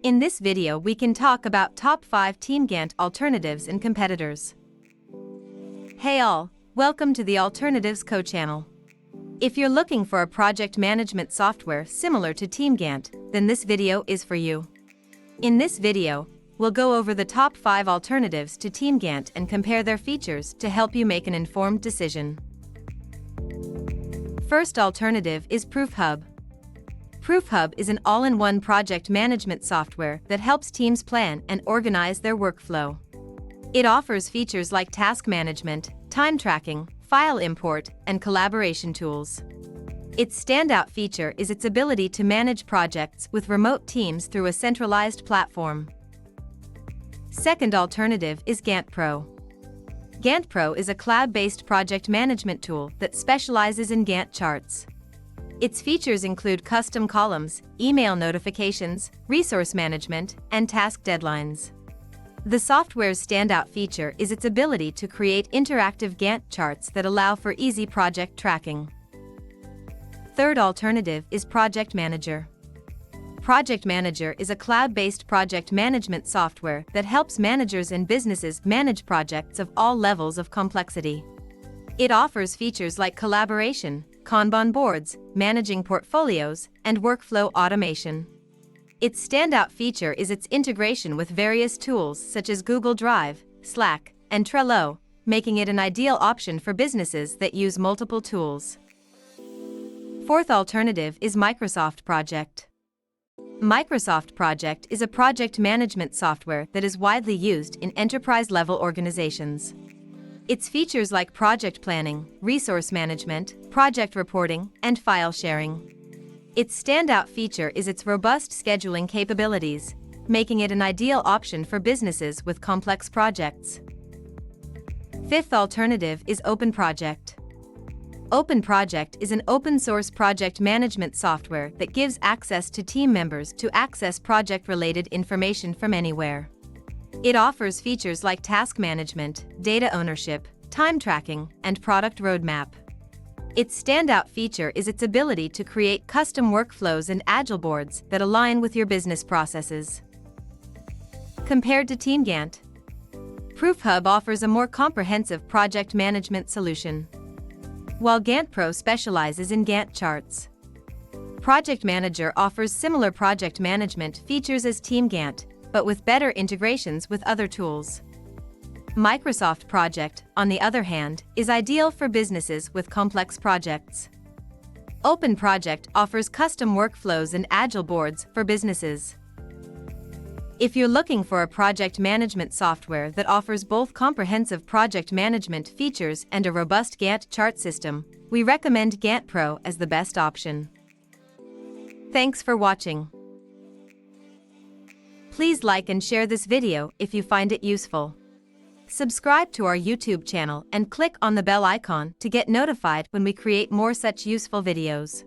In this video we can talk about top 5 TeamGantt alternatives and competitors. Hey all, welcome to the Alternatives Co channel. If you're looking for a project management software similar to TeamGantt, then this video is for you. In this video, we'll go over the top 5 alternatives to TeamGantt and compare their features to help you make an informed decision. First alternative is Proofhub. Proofhub is an all-in-one project management software that helps teams plan and organize their workflow. It offers features like task management, time tracking, file import, and collaboration tools. Its standout feature is its ability to manage projects with remote teams through a centralized platform. Second alternative is GanttPro. GanttPro is a cloud-based project management tool that specializes in Gantt charts. Its features include custom columns, email notifications, resource management, and task deadlines. The software's standout feature is its ability to create interactive Gantt charts that allow for easy project tracking. Third alternative is ProjectManager. ProjectManager is a cloud-based project management software that helps managers and businesses manage projects of all levels of complexity. It offers features like collaboration, Kanban boards, managing portfolios, and workflow automation. Its standout feature is its integration with various tools such as Google Drive, Slack, and Trello, making it an ideal option for businesses that use multiple tools. Fourth alternative is Microsoft Project. Microsoft Project is a project management software that is widely used in enterprise-level organizations. Its features like project planning, resource management, project reporting, and file sharing. Its standout feature is its robust scheduling capabilities, making it an ideal option for businesses with complex projects. Fifth alternative is OpenProject. OpenProject is an open-source project management software that gives access to team members to access project-related information from anywhere. It offers features like task management, data ownership, time tracking, and product roadmap. Its standout feature is its ability to create custom workflows and agile boards that align with your business processes. Compared to TeamGantt, Proofhub offers a more comprehensive project management solution, while GanttPro specializes in Gantt charts. ProjectManager offers similar project management features as TeamGantt, but with better integrations with other tools. Microsoft Project, on the other hand, is ideal for businesses with complex projects. OpenProject offers custom workflows and agile boards for businesses. If you're looking for a project management software that offers both comprehensive project management features and a robust Gantt chart system, we recommend GanttPro as the best option. Thanks for watching. Please like and share this video if you find it useful. Subscribe to our YouTube channel and click on the bell icon to get notified when we create more such useful videos.